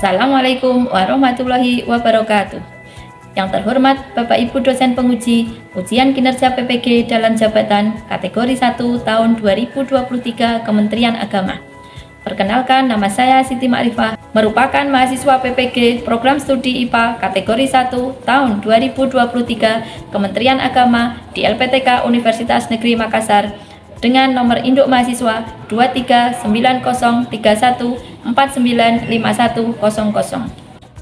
Assalamualaikum warahmatullahi wabarakatuh. Yang terhormat Bapak Ibu dosen penguji ujian kinerja PPG dalam jabatan kategori 1 tahun 2023 Kementerian Agama. Perkenalkan, nama saya Siti Ma'rifah, merupakan mahasiswa PPG Program Studi IPA kategori 1 tahun 2023 Kementerian Agama di LPTK Universitas Negeri Makassar dengan nomor induk mahasiswa 239031495100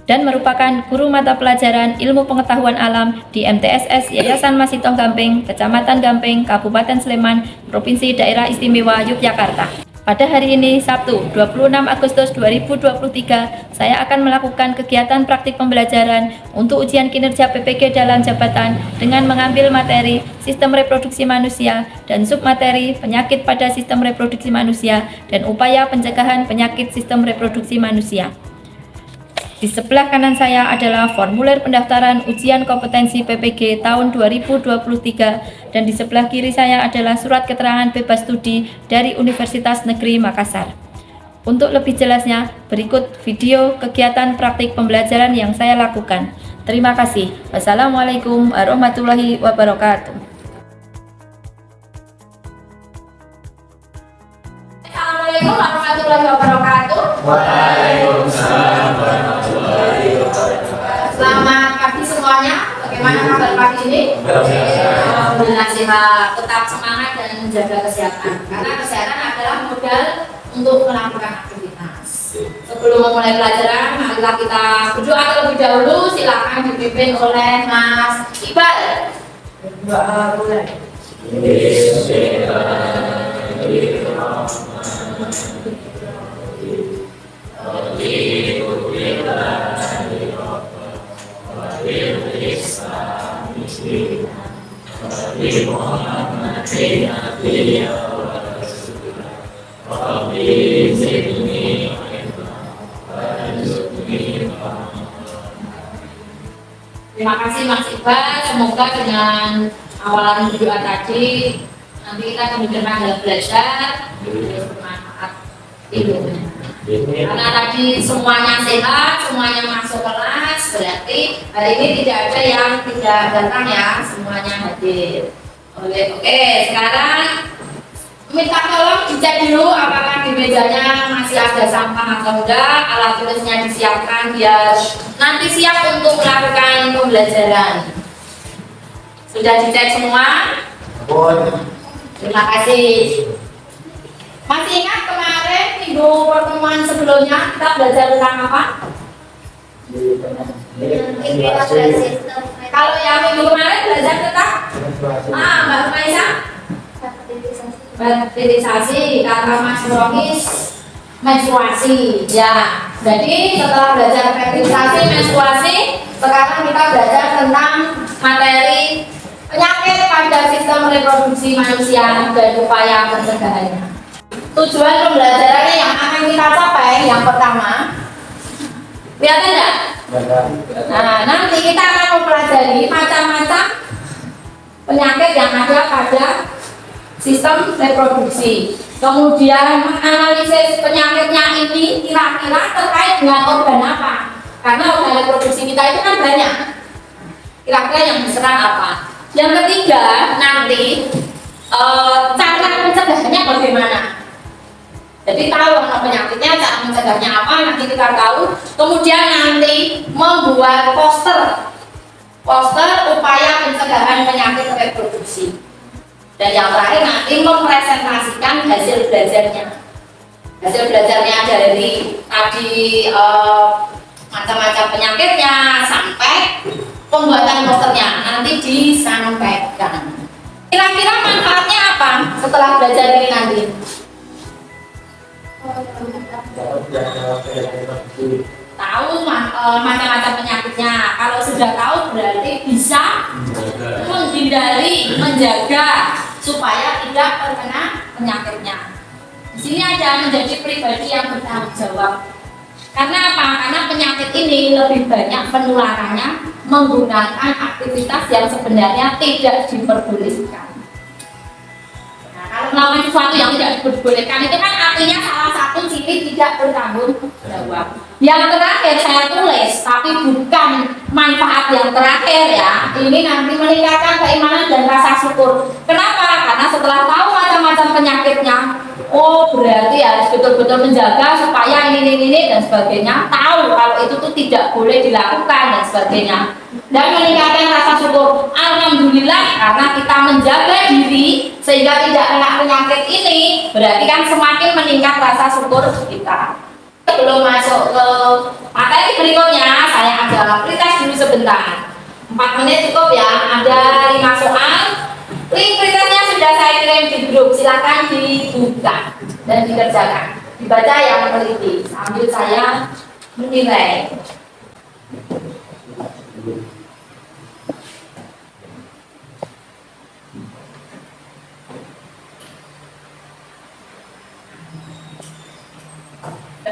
dan merupakan guru mata pelajaran Ilmu Pengetahuan Alam di MTSS Yayasan Masitoh Gamping, Kecamatan Gamping, Kabupaten Sleman, Provinsi Daerah Istimewa Yogyakarta. Pada hari ini, Sabtu 26 Agustus 2023, saya akan melakukan kegiatan praktik pembelajaran untuk ujian kinerja PPG dalam jabatan dengan mengambil materi sistem reproduksi manusia dan submateri penyakit pada sistem reproduksi manusia dan upaya pencegahan penyakit sistem reproduksi manusia. Di sebelah kanan saya adalah formulir pendaftaran ujian kompetensi PPG tahun 2023 dan di sebelah kiri saya adalah surat keterangan bebas studi dari Universitas Negeri Makassar. Untuk lebih jelasnya, berikut video kegiatan praktik pembelajaran yang saya lakukan. Terima kasih. Wassalamualaikum warahmatullahi wabarakatuh. Assalamualaikum warahmatullahi wabarakatuh. Waalaikumsalam warahmatullahi wabarakatuh. Selamat pagi semuanya. Bagaimana kabar pagi ini? Alhamdulillah sehat. Tetap semangat dan menjaga kesehatan. Karena kesehatan adalah modal untuk melakukan aktivitas. Sebelum memulai pelajaran, marilah kita berdoa terlebih dahulu. Silakan dipimpin oleh Mas Iqbal. Berdoa boleh. Terima kasih Mas Iqbal, semoga dengan awalan berdoa tadi nanti kita kemudian dalam belajar bermanfaat ilmunya. Karena tadi semuanya sehat, semuanya masuk kelas, berarti hari ini tidak ada yang tidak datang ya, semuanya hadir. Oke, sekarang minta tolong dicek dulu apakah di mejanya masih ada sampah atau enggak, alat tulisnya disiapkan biar nanti siap untuk melakukan pembelajaran. Sudah dicek semua? Terima kasih. Masih ingat kemarin minggu pertemuan sebelumnya kita belajar tentang apa? Kalau yang minggu kemarin belajar tentang Mbak Maisa? Fertilisasi, kata Mas Rohis menstruasi. Ya, jadi setelah belajar fertilisasi, menstruasi, sekarang kita belajar tentang materi penyakit pada sistem reproduksi manusia dan upaya pencegahannya. Tujuan pembelajarannya yang akan kita capai yang pertama, lihat enggak? Nah, nanti kita akan mempelajari macam-macam penyakit yang ada pada sistem reproduksi. Kemudian menganalisis penyakitnya ini kira-kira terkait dengan organ apa? Karena organ reproduksi kita itu kan banyak. Kira-kira yang diserang apa? Yang ketiga, nanti cara pencegahannya bagaimana? Jadi tahu apa penyakitnya, cara mencegahnya apa, nanti kita tahu. Kemudian nanti membuat poster upaya pencegahan penyakit reproduksi. Dan yang terakhir nanti mempresentasikan hasil belajarnya. Hasil belajarnya dari tadi macam-macam penyakitnya sampai pembuatan posternya nanti disampaikan. Kira-kira manfaatnya apa setelah belajar ini nanti? Tahu macam-macam penyakitnya. Kalau sudah tahu berarti bisa menghindari, menjaga supaya tidak terkena penyakitnya. Di sini ada menjadi pribadi yang bertanggung jawab. Karena apa? Karena penyakit ini lebih banyak penularannya menggunakan aktivitas yang sebenarnya tidak diperbolehkan. Nah, kalau melakukan sesuatu yang tidak diperbolehkan itu kan artinya salah satu sisi tidak bertanggung jawab. Yang terakhir saya tulis, tapi bukan manfaat yang terakhir ya. Ini nanti meningkatkan keimanan dan rasa syukur. Kenapa? Karena setelah tahu macam-macam penyakitnya, oh berarti harus betul-betul menjaga supaya ini dan sebagainya. Tahu kalau itu tuh tidak boleh dilakukan dan sebagainya. Dan meningkatkan rasa syukur. Alhamdulillah karena kita menjaga diri sehingga tidak kena penyakit ini, berarti kan semakin meningkat rasa syukur kita. Sebelum masuk ke materi berikutnya, saya ada pretest dulu sebentar. 4 menit cukup ya. Ada 5 soal. Link pretestnya sudah saya kirim di grup. Silakan dibuka dan dikerjakan. Dibaca yang meneliti sambil saya menilai.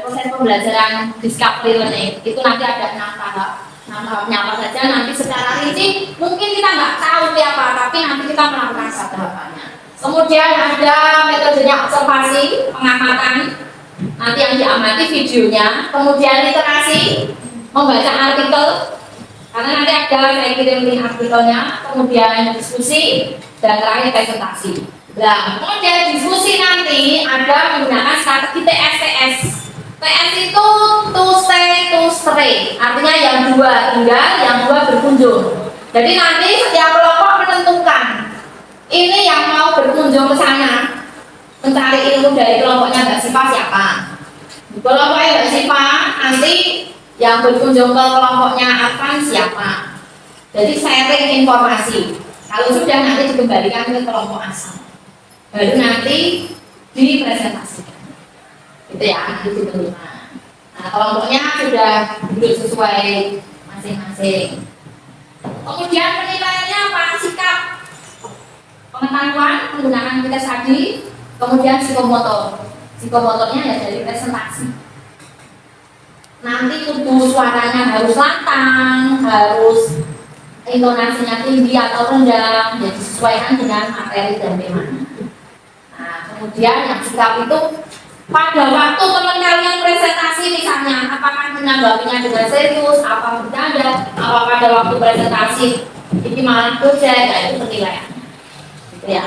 Proses pembelajaran discovery learning itu nanti ada 6 tahap. 6 tahapnya apa saja nanti secara rinci mungkin kita nggak tahu apa, tapi nanti kita melakukan tahapannya. Kemudian ada metodenya observasi, pengamatan, nanti yang diamati videonya. Kemudian literasi, membaca artikel, karena nanti ada saya kirim link artikelnya. Kemudian diskusi dan terakhir presentasi. Nah, kemudian diskusi nanti ada menggunakan strategi TSTS. TS itu to stay to stay, artinya yang 2 tinggal, yang 2 berkunjung. Jadi nanti setiap kelompok menentukan ini yang mau berkunjung ke sana mencari ilmu dari kelompoknya Mbak Siva siapa. Kelompoknya Mbak Siva nanti yang berkunjung ke kelompoknya Arfan siapa. Jadi sharing informasi. Kalau sudah nanti dikembalikan ke kelompok asal, baru nanti dipresentasikan. Itu ya, itu diterima. Nah, kelompoknya sudah duduk sesuai masing-masing. Kemudian penilaiannya apa? Sikap, pengetahuan menggunakan tes tadi, kemudian psikomotor. Psikomotornya ya dari presentasi. Nanti kudu suaranya harus lantang, harus intonasinya tinggi atau rendah, jadi disesuaikan dengan materi dan temanya. Nah, kemudian yang sikap itu pada waktu teman kalian presentasi misalnya, apakah menanggapinya dengan serius, apa bercanda, apa pada waktu presentasi ini malah project, itu penilaian, gitu ya.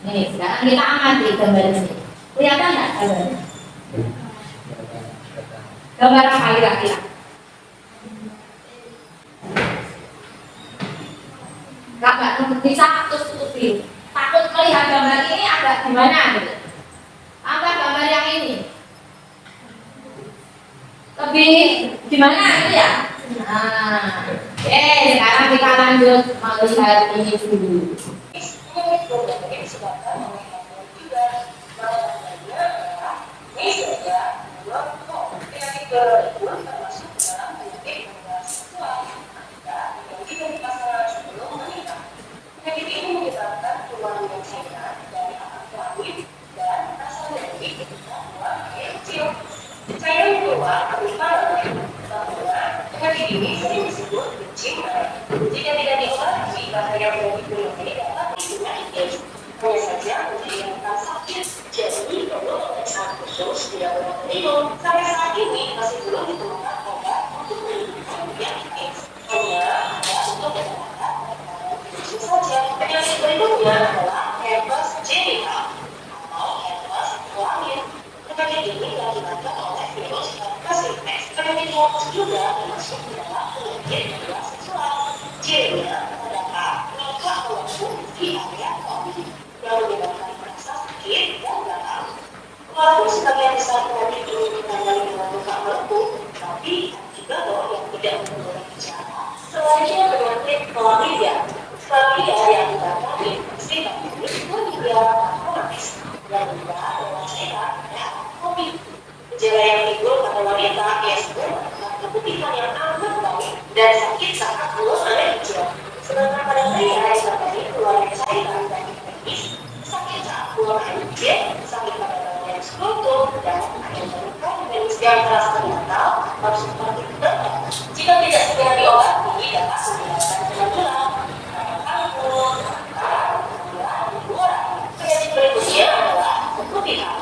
Nah, ini sekarang kita amati gambar ini, kelihatan nggak gambarnya? Gambar apa kira-kira? Nggak bisa tutup-tutupin. Takut melihat gambar ini agak gimana gitu. Apa gambar yang ini? Lebih gimana itu ya? Nah, oke, sekarang kita lanjut melihat ini dulu. Saya keluar berupa bahwa penyakit ini sering disebut kencing. Jika tidak diobati, bahaya penyakit ini dapat penyakit. Hanya saja menjadi sakit. Jadi perlu pemeriksaan khusus di dalam minum. Sampai saat ini masih belum ditemukan obat untuk menyembuhkan penyakit. Hanya ada untuk mendapatkan khusus saja. Penyakit berikutnya adalah herpes genital atau herpes kelamin. Penyakit ini diakibatkan oleh virus herpes. Penyakit herpes juga termasuk di dalam penyakit menular seksual. Cirinya terdapat luka melepuh di area kelamin yang menyebabkan rasa sakit dan gatal. Walaupun sebagian besar penyakit ini ditandai dengan luka melepuh, tapi juga loh yang tidak mengalami gejala. Selanjutnya penyakit chlamydia. Chlamydia yang menyebabkan infeksi bakteri Chlamydia trachomatis yang menyebabkan orang sehat dan COVID. Gejala yang timbul pada wanita yaitu keputihan yang amat baik dan sakit sangat belum ada gejala. Sedangkan pada pria yang terjadi keluarnya cairan dan infeksi, sakit saat buang air kecil, sakit pada bagian sekutu, dan air terluka yang terasa gatal harus seperti kedokter. Jika tidak segera diobati, dapat menyebabkan penyakit kanker, penyakit berikutnya adalah keputihan.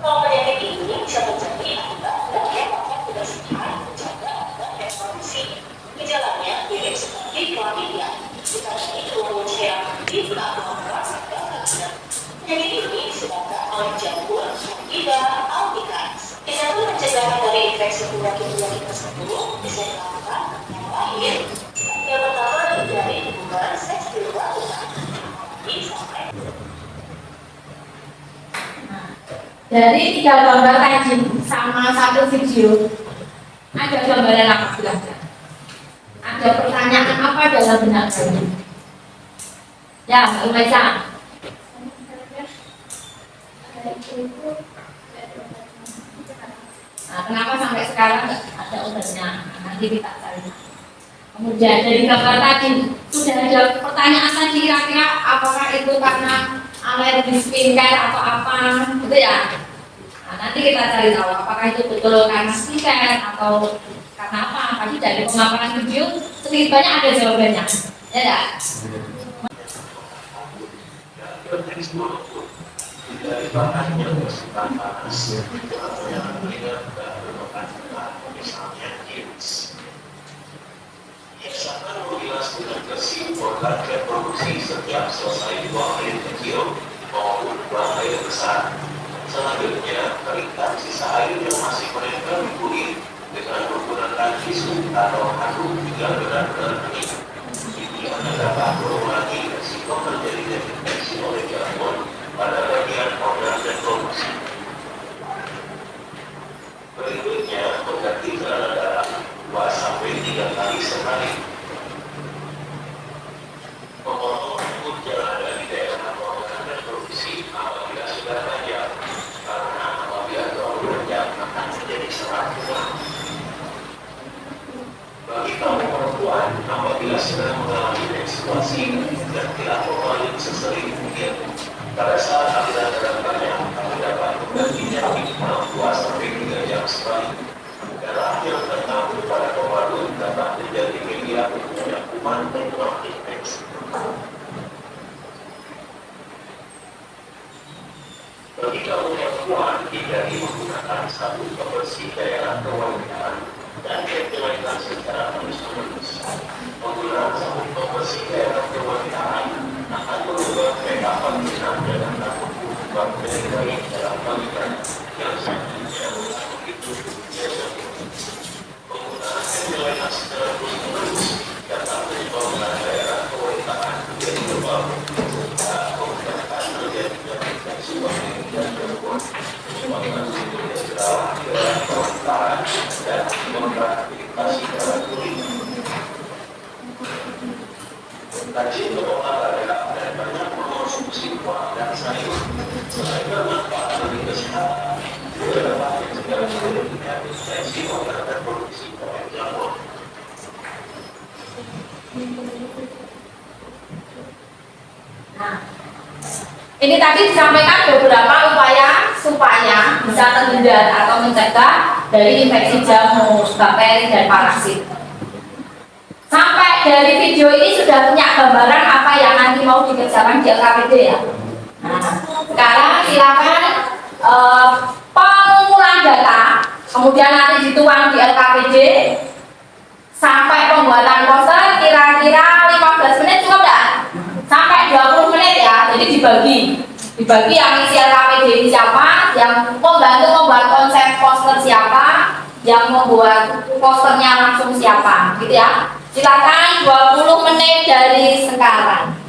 Kalau penyakit ini bisa terjadi akibat oleh jamur, hingga albicans. Bisa pun pencegahan dari infeksi penyakit-penyakit tersebut bisa dilakukan yang lain. Yang pertama dari hubungan seks di luar rumah. Sampai Dari 3 gambar tadi sama 1 video, ada gambaran apa silahkan? Ada pertanyaan apa dalam benak kalian? Ya, Mbak Maisa. Nah, kenapa sampai sekarang nggak ada obatnya? Nanti kita cari. Kemudian dari gambar tadi sudah ada pertanyaan tadi, kira-kira apakah itu karena alergi skincare atau apa, gitu ya? Nah, nanti kita cari tahu apakah itu betul karena skincare atau karena apa. Tadi dari pemaparan video sedikit banyak ada jawabannya, ya enggak? Dari bahan yang bersifat panas, yang tidak bermanfaat, misalnya jeans. Biasakan membilas dengan bersih organ reproduksi setiap selesai buang air kecil maupun buang air besar. Selanjutnya, keringkan sisa air yang masih menempel di kulit dengan menggunakan tisu atau handuk hingga benar-benar kering. Ini akan dapat mengurangi risiko terjadinya infeksi oleh jamur pada bagian organ reproduksi. Berikutnya, mengganti celana dalam 2-3 kali sehari. Memotong rambut yang ada di daerah organ reproduksi apabila sudah panjang, karena apabila terlalu panjang akan menjadi serat tulang. Bagi kaum perempuan, apabila sedang mengalami menstruasi dan tidak membayar sesering mungkin, pada saat aliran darah banyak, kami dapat menggantinya minimal 2-3 jam sekali. Darah yang datang pada pemadu dapat menjadi media untuk kuman dan infeksi. Bagi kaum perempuan, hindari menggunakan sabun pembersih daerah kewanitaan dan ventilator secara terus-menerus. Penggunaan sabun pembersih daerah kewanitaan akan mengubah kekapan benang dan takut bakteri baik dalam bagian yang selanjutnya begitu biasa. Penggunaan ventilator secara terus-menerus dapat menyebabkan daerah kewanitaan menjadi lebam, menggunakan terjadinya infeksi bakteri dan gangguan, menyebabkan timbulnya jerawat di daerah kewanitaan dan menyebabkan iritasi pada kulit. Rajin berolahraga dan banyak mengonsumsi buah dan sayur selain bermanfaat bagi kesehatan juga dapat mencegah terjadinya infeksi organ reproduksi oleh jamur. Nah, ini tadi disampaikan beberapa upaya supaya bisa terhindar atau mencegah dari infeksi jamur, bakteri, dan parasit. Sampai dari video ini sudah punya gambaran apa yang nanti mau dikerjakan di LKPD ya. Nah, sekarang silakan pengumpulan data, kemudian nanti dituang di LKPD sampai pembuatan poster kira-kira 15 menit cukup enggak? Sampai 20 menit ya, jadi dibagi yang isi LKPD ini siapa, yang membantu membuat konsep poster siapa, yang membuat posternya langsung siapa, gitu ya. Silakan 20 menit dari sekarang.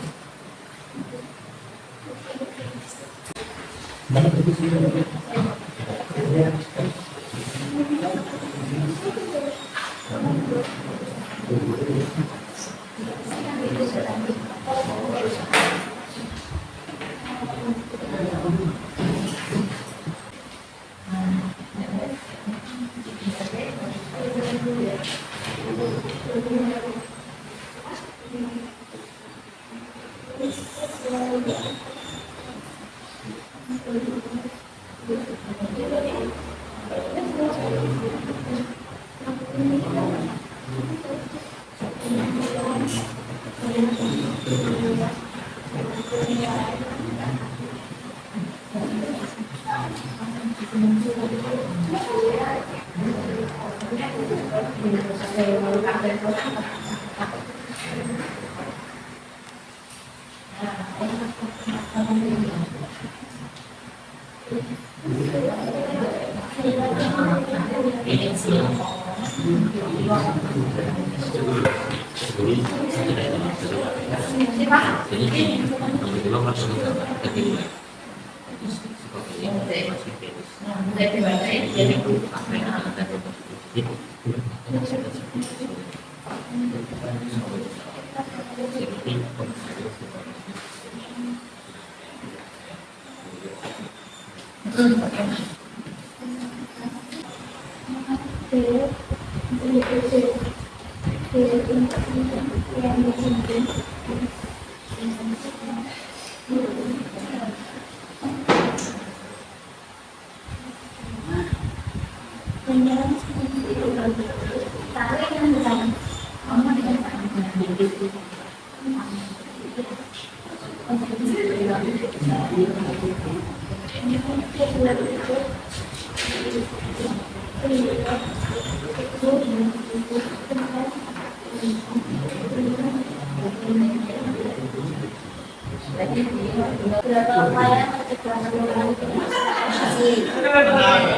Beberapa upaya pencegahan komunikasi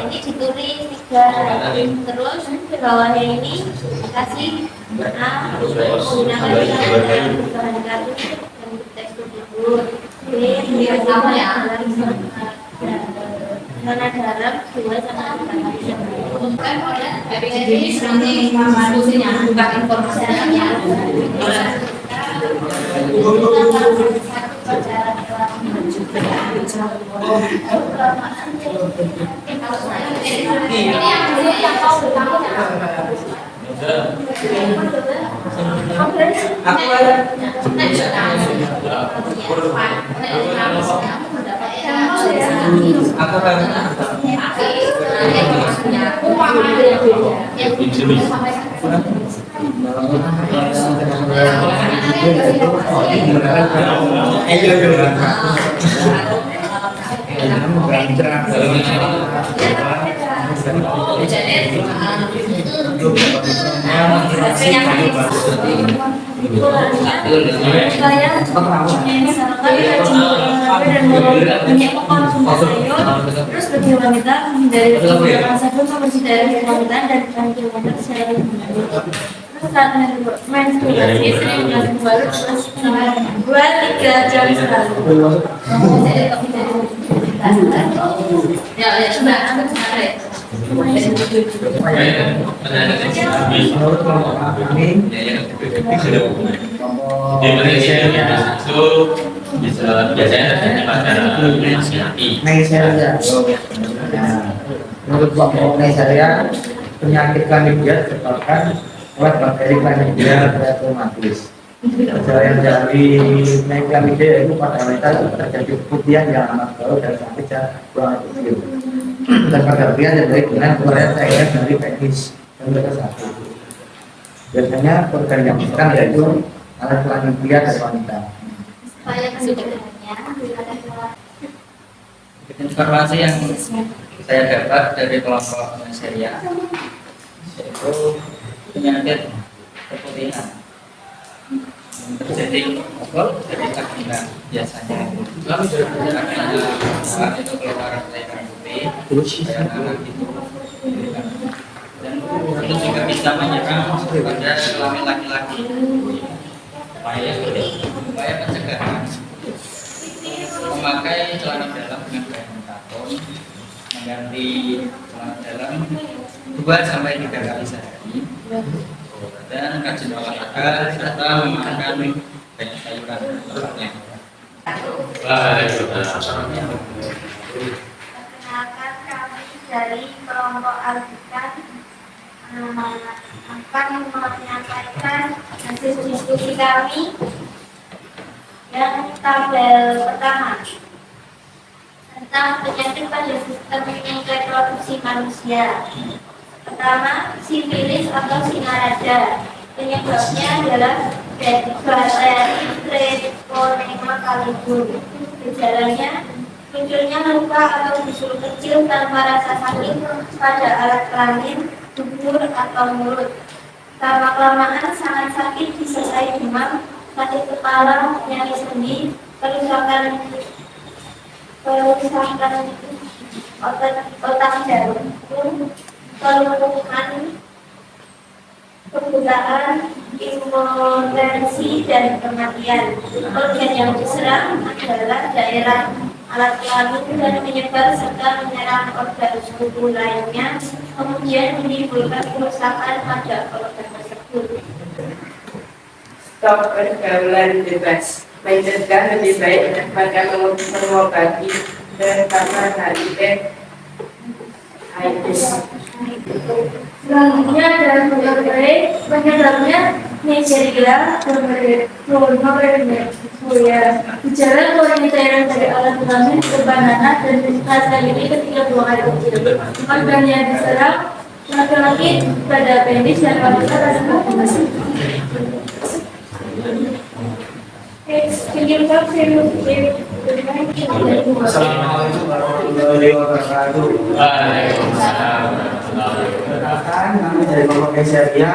ini ditulis 3, terus di bawahnya ini dikasih menggunakan bahan kartu dan tekstur figur. Ini pertama ya zona dalam 2 sampai 4 jam. Bukan oleh EPDI nanti diskusinya bukan informasinya. Terus bagi wanita dari rasa pun bersih dari wanita dan kilometer secara terus saat menstruasi sering mengandung baru terus 2-3 jam sekali. Ya, coba Menurut kelompok kami di Malaysia itu bisa biasanya terjadi pada laki-laki. Neisseria. Menurut kelompok Neisseria, penyakit chlamydia disebabkan oleh bakteri chlamydia trachomatis. Gejala dari chlamydia itu pada wanita terjadi keputihan yang amat baru dan sakit yang buang kecil. Dan pergantian yang baik dengan keluaran cairan dari penis dan mereka sakit. Biasanya organ yang diserang yaitu alat chlamydia dari wanita. Supaya kesudahannya Informasi yang saya dapat dari kelompok Neisseria yaitu penyakit keputihan yang terjadi dari vagina biasanya karena itu keluar cairan putih kayak anak itu, dan itu juga bisa menyerang pada kelamin laki-laki. Upaya pencegahan memakai celana dalam dengan bahan karton, mengganti celana dalam 2 sampai 3 kali sehari, dan rajin olahraga serta memakan banyak sayuran tepatnya. perkenalkan kami dari kelompok Alkitab akan menyampaikan hasil diskusi kami yang tabel pertama tentang penyakit pada sistem reproduksi manusia. Pertama, sifilis atau sinarada. Penyebabnya adalah bakteri Treponema caliform. Gejalanya munculnya luka atau bisul kecil tanpa rasa sakit pada alat kelamin, dubur atau mulut. Lama-kelamaan sangat sakit disertai demam, sakit kepala, nyeri sendi, kerusakan otak jantung, kelumpuhan, penggunaan impotensi dan kematian. Organ yang diserang adalah daerah alat kelamin dan menyebar serta menyerang organ tubuh lainnya, kemudian menimbulkan kerusakan pada organ tersebut. Stop pergaulan bebas. Mencegah lebih baik daripada mengobati terutama HIV AIDS. Selanjutnya adalah penyebabnya Neisseria gonorrhea. Gejala gonorrhea dari alat kelamin berbanana dan rasa ini ketika buang air kecil. Organ yang diserang laki-laki pada penis dan wanita pada masing-masing. Assalamualaikum warahmatullahi wabarakatuh. Waalaikumsalam warahmatullahi wabarakatuh. Perkenalkan, kami dari Bapak Neisseria,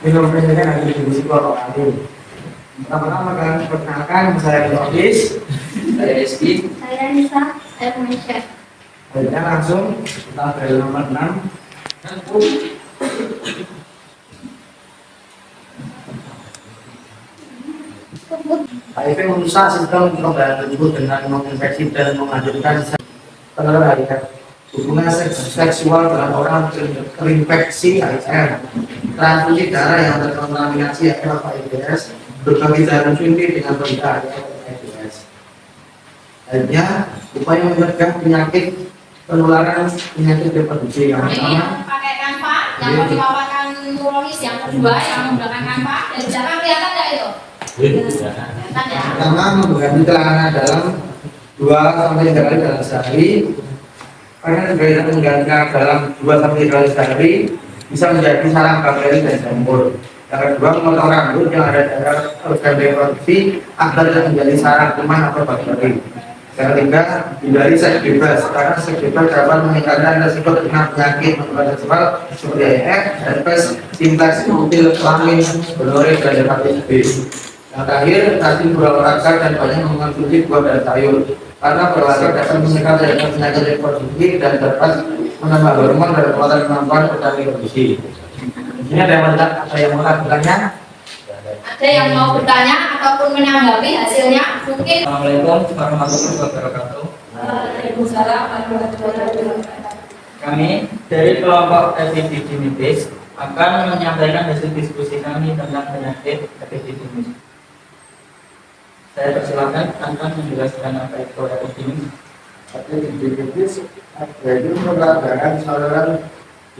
minum pendidikan dan distribusi kelompok kami. Pertama-tama kami perkenalkan, saya Nofis, Saya Rizky. Saya Nisa, saya Manisha. Baiknya langsung kita dari nomor 6. HIV merusak sistem kekebalan tubuh dengan menginfeksi dan menghancurkan hubungan seksual dengan orang terinfeksi HIV, transfusi darah yang terkontaminasi HIV/AIDS, berbagai jalan suntik dengan berita HIV/AIDS. Akhirnya, upaya mencegah penyakit penularan penyakit reproduksi yang Ini pertama. yang pakai kanva, yang mau dipaparkan nulis yang kedua yang menggunakan kanva. Dan jangan kelihatan nggak itu? Kelihatan ya. Pertama, mengganti celana dalam 2-3 kali dalam sehari. Karena kegiatan mengganti celana dalam 2-3 kali sehari bisa menjadi sarang bakteri dan jamur. Yang kedua, memotong rambut yang ada dalam organ reproduksi agar tidak menjadi sarang kuman atau bakteri. Yang ketiga, hindari seks bebas karena seks bebas dapat meningkatkan resiko terkena penyakit menular seksual seperti HIV, herpes, simplex, kutil, kelamin, gonorrhea, dan hepatitis B. Yang terakhir, rajin berolahraga dan banyak mengonsumsi buah dan sayur karena berolahraga dapat menekan penyakit reproduksi dan dapat menambah hormon dan kekuatan kemampuan organ reproduksi. Ini ada yang mau bertanya? Ada yang mau bertanya ataupun menanggapi hasilnya? Mungkin. Assalamualaikum warahmatullahi wabarakatuh. Waalaikumsalam warahmatullahi wabarakatuh. Kami dari kelompok epidemiologis akan menyampaikan hasil diskusi kami tentang penyakit epidemiologis. Saya persilakan akan menjelaskan apa itu epidemiologis. Epidemiologis yaitu pelajaran saluran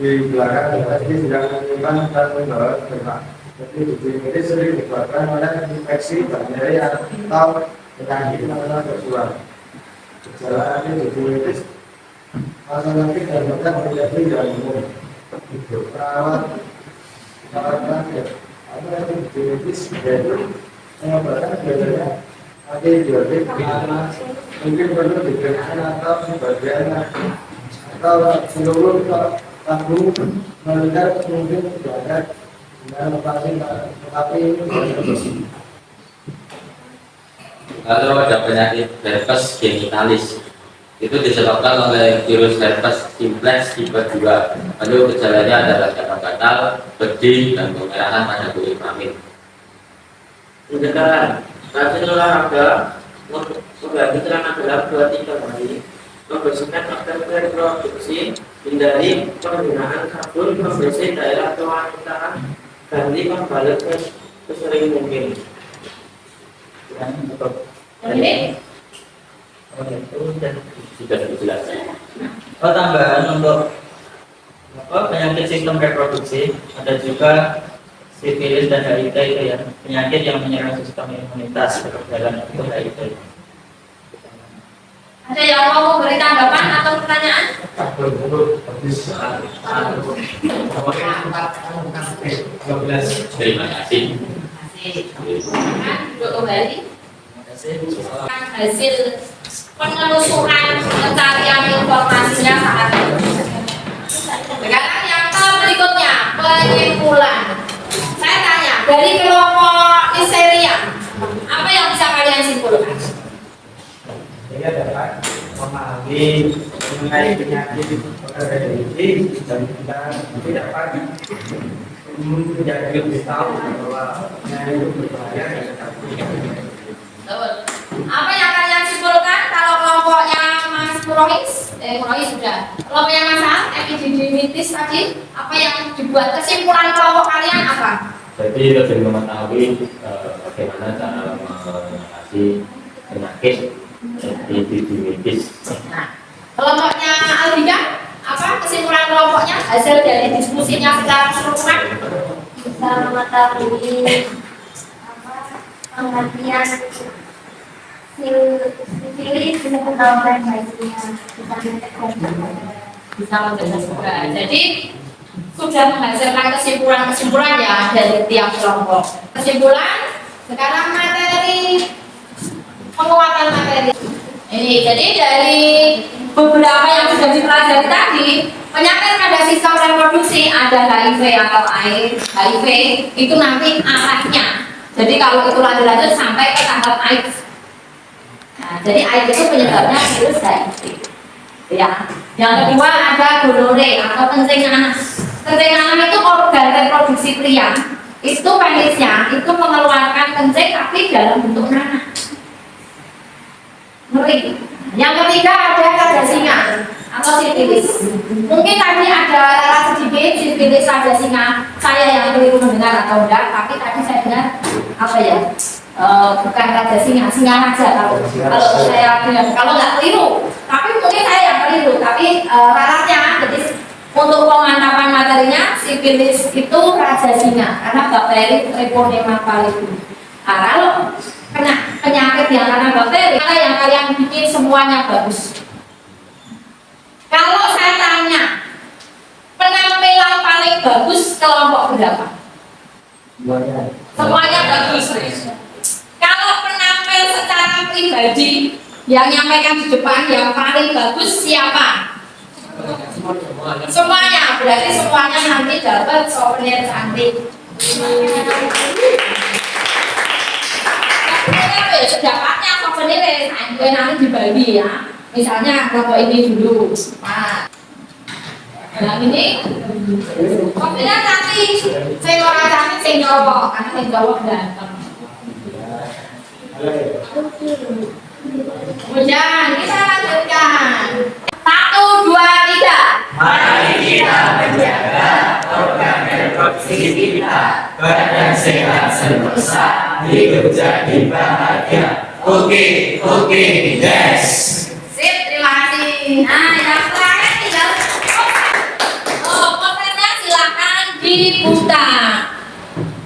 di belakang infeksi sedang menyimpan dan membawa dampak. Epidemiologis sering disebabkan oleh infeksi bakteri atau penyakit menular seksual. Gejala epidemiologis laki-laki dan dokter menjadi yang umum. Perawatan epidemiologis yaitu pengobatan biasanya antibiotik mungkin perlu diberikan atau sebagian atau seluruh tabung melingkar mungkin tidak ada dengan operasi tapi Lalu ada penyakit herpes genitalis. Itu disebabkan oleh virus herpes simplex tipe 2. Lalu gejalanya adalah gatal-gatal, pedih, dan kemerahan pada kulit kelamin. Tindakan rajin olahraga, mengganti celana dalam 2-3 kali, membersihkan organ reproduksi, hindari penggunaan sabun pembersih daerah kewanitaan, ganti pembalut sesering mungkin. Dan ini Sudah dijelaskan. Tambahan untuk penyakit sistem reproduksi ada juga sifilis dan HIV itu ya, penyakit yang menyerang sistem imunitas berjalan itu HIV. ada yang mau memberi tanggapan atau pertanyaan? Terima kasih. Silakan duduk kembali. Terima kasih. Hasil penelusuran pencarian informasinya sangat bagus. Sekarang yang berikutnya penyimpulan. Saya tanya dari kelompok Neisseria, apa yang bisa kalian simpulkan? Dia dapat memahami mengenai penyakit ini dan kita tidak pagi menjadi lebih tahu bahwa penyakit itu berbahaya dan Betul. Apa yang kalian simpulkan kalau kelompoknya Mas Murohis? Murohis sudah. Kelompoknya Mas Al, epididimitis tadi, apa yang dibuat kesimpulan kelompok kalian apa? Jadi lebih mengetahui bagaimana cara mengatasi penyakit epididimitis. Nah, kelompoknya Aldika, apa kesimpulan kelompoknya hasil dari diskusinya secara keseluruhan? Bisa mengetahui pengertian sifilis bisa ketahuan baiknya Bisa mencegah juga. Jadi sudah menghasilkan kesimpulan-kesimpulan ya dari tiap kelompok. Kesimpulan sekarang materi penguatan materi. Ini jadi dari beberapa yang sudah dipelajari tadi, penyakit pada sistem reproduksi ada HIV atau AIDS. HIV itu nanti arahnya. Jadi kalau itu lanjut-lanjut sampai ke tahap AIDS. Nah, jadi AIDS itu penyebabnya virus HIV. Ya. Yang kedua ada gonore atau kencing nanas. Kencing nanas itu organ reproduksi pria. Itu penisnya itu mengeluarkan kencing tapi dalam bentuk nanah. Ngeri. Yang ketiga ada raja singa atau sifilis. Mungkin tadi ada sedikit sifilis raja singa. Saya yang keliru mendengar atau enggak, tapi tadi saya dengar apa ya? Bukan raja singa, singa raja kalau saya dengar. Kalau nggak keliru, tapi mungkin saya yang keliru. Tapi ralatnya, jadi untuk pemantapan materinya sifilis itu raja singa karena bakteri Treponema pallidum. Nah, kalau penyakit yang karena bakteri, mana yang kalian bikin semuanya bagus? Kalau saya tanya, penampilan paling bagus kelompok berapa? Semuanya bagus. Kalau penampil secara pribadi yang nyampaikan di depan yang paling bagus siapa? Semuanya, berarti semuanya nanti dapat souvenir cantik. Dapatnya souvenir nanti dibagi ya. Misalnya kelompok ini dulu. Nah ini souvenir cantik. Saya orang cantik, saya nyolok karena saya jawab ganteng. Hujan, kita lanjutkan. 1, 2, 3. Mari kita menjaga organ reproduksi kita, badan sehat sentosa, hidup jadi bahagia. Oke, yes. Sip, terima kasih. Nah, yang terakhir tinggal kontennya silakan dibuka.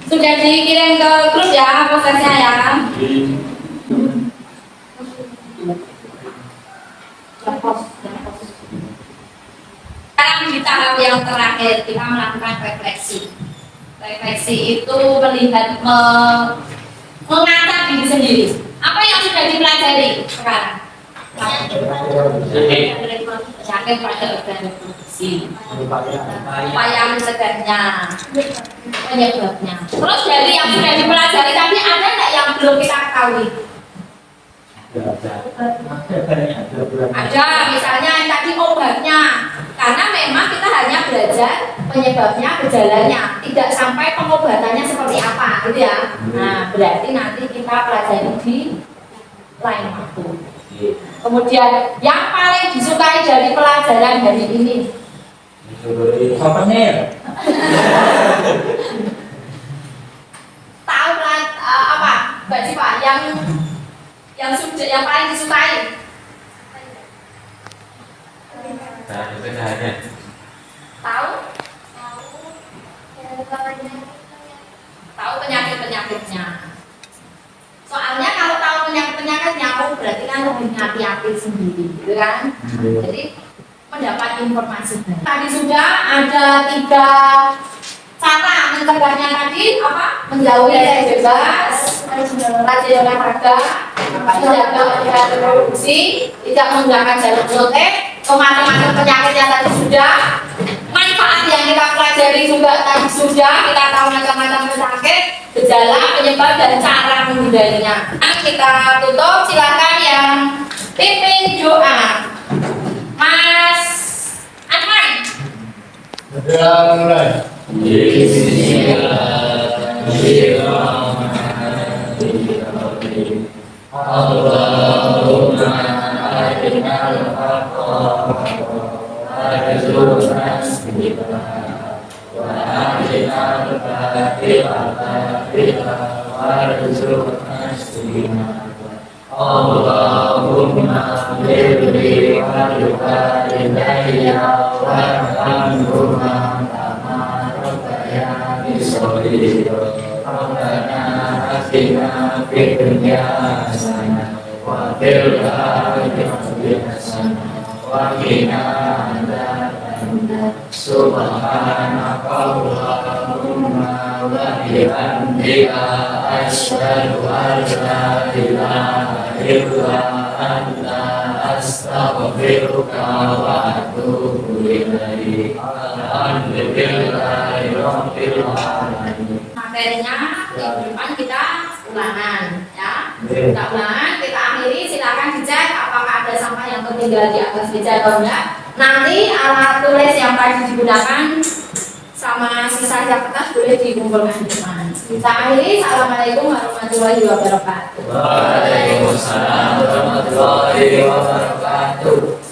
Sudah dikirim ke grup ya prosesnya ya. Sekarang di tahap yang terakhir kita melakukan refleksi. Refleksi itu melihat mengaca diri sendiri. Apa yang sudah dipelajari sekarang? Penyakit pada organ reproduksi. Upaya mencegahnya, penyebabnya. Terus dari yang sudah dipelajari tadi ada nggak yang belum kita ketahui? Ada, misalnya yang tadi obatnya. Karena memang kita hanya belajar penyebabnya, gejalanya, tidak sampai pengobatannya seperti apa, gitu ya. Nah, berarti nanti kita pelajari di lain waktu. Kemudian yang paling disukai dari pelajaran hari ini, tahu apa, Mbak Cipa, yang paling disukai? Tahu penyakit-penyakitnya. Soalnya kalau tahu penyakit-penyakitnya, berarti kan lebih hati-hati sendiri, gitu kan? Jadi mendapat informasi. Tadi sudah ada 3 cara mencegahnya tadi apa? Menjauhi seks bebas, rajin olahraga, menjaga organ reproduksi, tidak menggunakan jarum suntik, macam-macam penyakit yang tadi sudah. Manfaat yang kita pelajari juga tadi sudah, kita tahu macam-macam penyakit, gejala, penyebab dan cara menghindarinya. Nah, kita tutup, silakan yang pimpin doa. Mas Anwar. mulai. Allahumma arinal haqqa warzuqna ittiba'ah wa arinal batila warzuqna ijtinabah. Allahumma birri wa ilayya warhamhuma kama rabbayani shaghira. Rabbana atina fid dunya hasanah wa fil akhirati hasanah wa qina adzabannar. Subhanaka Allahumma wa bihamdika asyhadu an la ilaha illa anta astaghfiruka wa atubu ilaik. Alhamdulillahi rabbil alamin. Materinya minggu depan kita ulangan ya. Kita ulangan, kita akhiri, silakan dicek apakah ada sampah yang tertinggal di atas meja atau enggak. Nanti alat tulis yang tadi digunakan sama sisa kertas boleh dikumpulkan di depan. Kita akhiri, assalamualaikum warahmatullahi wabarakatuh. Waalaikumsalam warahmatullahi wabarakatuh.